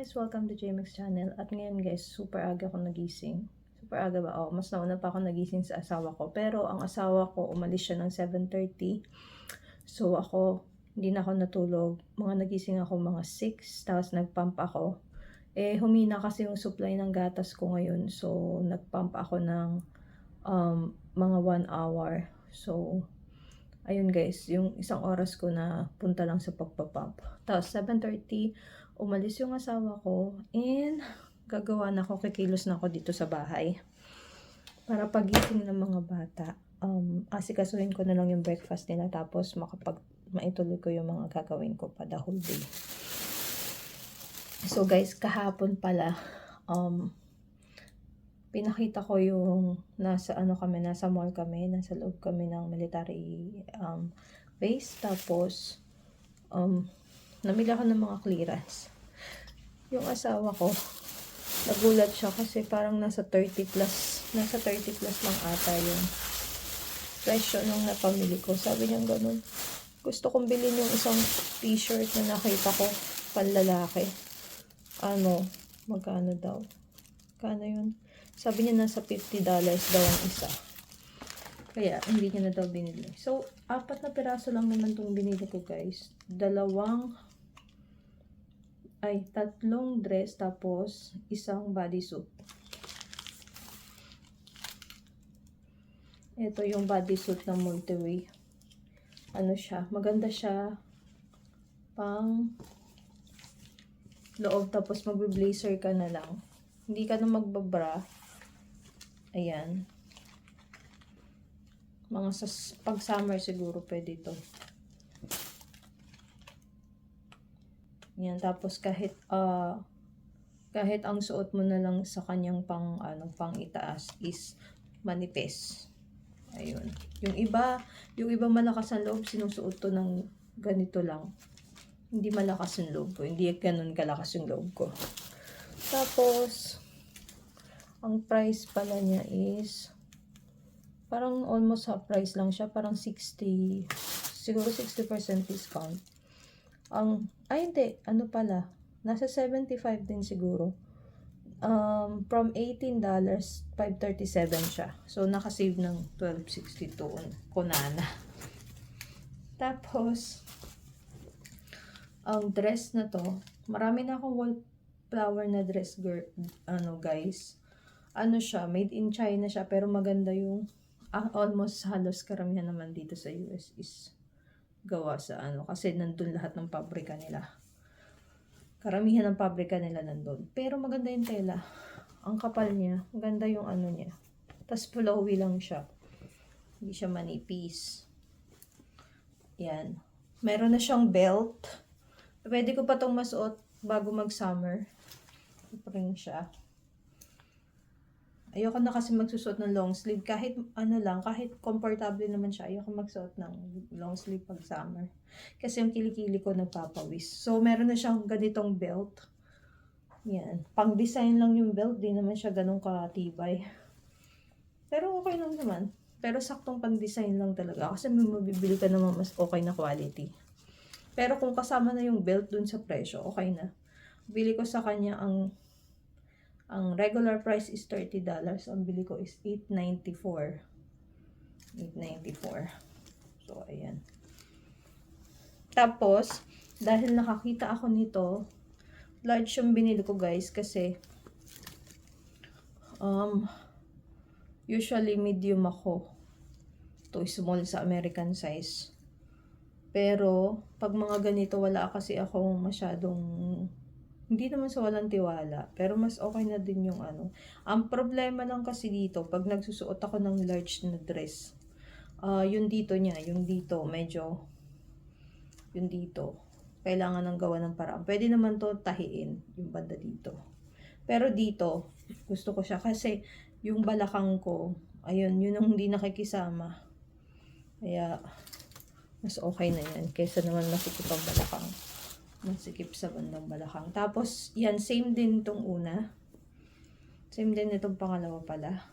guys! Welcome to JMX channel. At ngayon guys, super aga ako nagising. Super aga ba? Oh, mas nauna pa ako nagising sa asawa ko. Pero ang asawa ko, umalis siya ng 7:30. So ako, hindi na ako natulog. Mga nagising ako mga 6. Tapos nagpump ako. Humina kasi yung supply ng gatas ko ngayon. So nagpump ako ng mga 1 hour. So ayun guys, yung isang oras ko na punta lang sa pagpapump. Tapos 7:30, umalis yung asawa ko and gagawa na ako, kikilos na ako dito sa bahay. Para pagising ng mga bata, asikasuhin ko na lang yung breakfast nila tapos maituloy ko yung mga gagawin ko pa the whole day. So guys, kahapon pala, pinakita ko yung nasa mall kami, nasa loob kami ng military base. Tapos namili ako ng mga clearance. Yung asawa ko, nagulat siya kasi parang nasa 30 plus lang ata yung presyo nung napamili ko. Sabi niya ganun, gusto kong bilhin yung isang t-shirt na nakita ko, panlalaki. Magkano daw? Kano yun? Sabi niya nasa $50 daw ang isa. Kaya hindi niya na daw binili. So, 4 na piraso lang naman tong binili ko guys. 3 dress tapos isang bodysuit. Ito yung bodysuit ng Multiway. Siya, maganda siya. Pang loob tapos magbe-blazer ka na lang. Hindi ka na magbabra. Ayan. Pag summer siguro pwede ito. Yan, tapos kahit ang suot mo na lang sa kanyang pang itaas is manipis. Ayun. Yung iba malakas ang loob, sinusuot to ng ganito lang. Hindi malakas yung loob ko. Hindi ganun kalakas yung loob ko. Tapos ang price pala niya is parang almost half price lang siya, parang 60, siguro 60% discount. Hindi, nasa 75 din siguro. From $18, $5.37 siya. So, nakasave ng $12.62 kunana. Tapos, ang dress na to, marami na akong wallflower na dress, guys. Siya, made in China siya, pero maganda yung, almost halos karamihan naman dito sa US is gawa sa kasi nandun lahat ng pabrika nila. Karamihan ng pabrika nila nandun. Pero maganda yung tela. Ang kapal niya. Maganda yung niya. Tapos flowy lang siya. Hindi siya manipis. Yan. Meron na siyang belt. Pwede ko pa itong masuot bago mag-summer. Ipring siya. Ayoko na kasi magsusuot ng long sleeve. Kahit kahit comfortable naman siya. Ayoko magsuot ng long sleeve pag summer. Kasi yung kilikili ko nagpapawis. So, meron na siyang ganitong belt. Yan. Pang design lang yung belt. Di naman siya ganun katibay. Pero okay lang naman. Pero saktong pang design lang talaga. Kasi may mabibili ka naman mas okay na quality. Pero kung kasama na yung belt dun sa presyo, okay na. Bili ko sa kanya ang regular price is $30. Ang bili ko is $8.94. So, ayan. Tapos, dahil nakakita ako nito, large yung binili ko guys kasi usually medium ako. To small sa American size. Pero, pag mga ganito, wala kasi ako masyadong, hindi naman sa walang tiwala, pero mas okay na din yung Ang problema lang kasi dito, pag nagsusuot ako ng large na dress, yung dito niya, yung dito, medyo, yung dito, kailangan ng gawa ng paraan. Pwede naman to tahiin, yung banda dito. Pero dito, gusto ko siya kasi yung balakang ko, ayun, yun ang hindi nakikisama. Kaya, mas okay na yan, kaysa naman masikip ang balakang. Masikip sa bandang balakang. Tapos, yan, same din itong una. Same din itong pangalawa pala.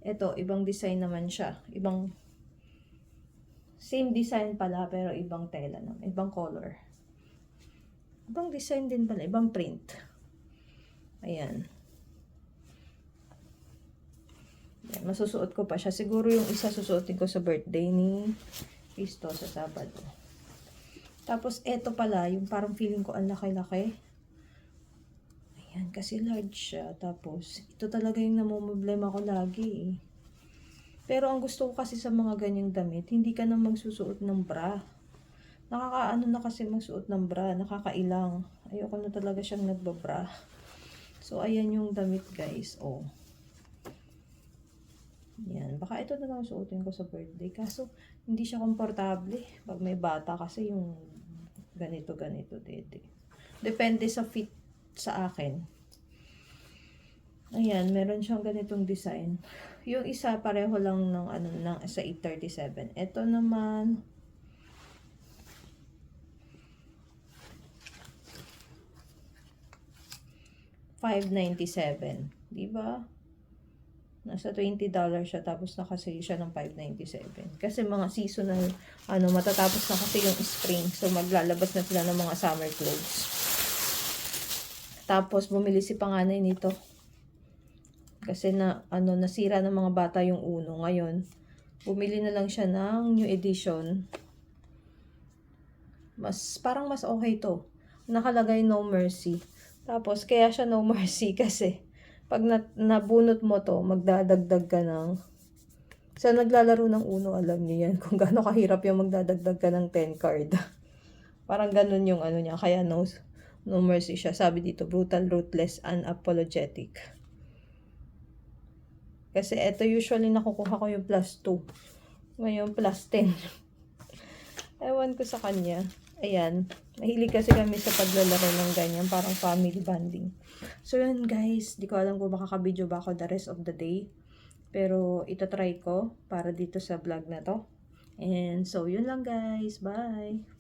Ito, ibang design naman siya. Same design pala, pero ibang tela naman. Ibang color. Ibang design din pala, ibang print. Ayan. Ayan, masusuot ko pa siya. Siguro yung isa susuotin ko sa birthday ni Cristo sa Sabado. Tapos, eto pala, yung parang feeling ko ang laki-laki. Ayan, kasi large siya. Tapos, ito talaga yung namumblema ko lagi eh. Pero ang gusto ko kasi sa mga ganyang damit, hindi ka na magsusuot ng bra. Nakakaano na kasi magsuot ng bra, nakakailang. Ayoko na talaga siyang nagbabra. So, ayan yung damit guys. Oh. Yan. Baka ito na lang suotin ko sa birthday. Kaso, hindi siya komportable. Pag may bata kasi yung ganito-ganito. Depende sa fit sa akin. Ayan, meron siyang ganitong design. Yung isa, pareho lang ng, sa 837. Ito naman, $597. Diba? Nasa $20 siya, tapos nakasale siya ng $597. Kasi mga seasonal, matatapos na kasi yung spring. So, maglalabas na sila ng mga summer clothes. Tapos, bumili si panganay nito. Kasi nasira ng mga bata yung uno. Ngayon, bumili na lang siya ng new edition. Parang mas okay to. Nakalagay no mercy. Tapos, kaya siya no mercy kasi pag nabunot mo to, magdadagdag ka ng... Sa naglalaro ng Uno, alam niyo yan. Kung gaano kahirap yung magdadagdag ka ng 10 card. Parang ganun yung niya. Kaya no mercy siya. Sabi dito, brutal, ruthless, unapologetic. Kasi eto usually nakukuha ko yung +2. Ngayon, +10. Ewan ko sa kanya. Ayan. Mahilig kasi kami sa paglalaro ng ganyan. Parang family bonding. So, yun guys. Di ko alam kung makaka-video ba ako the rest of the day. Pero, itatry ko para dito sa vlog na to. And so, yun lang guys. Bye!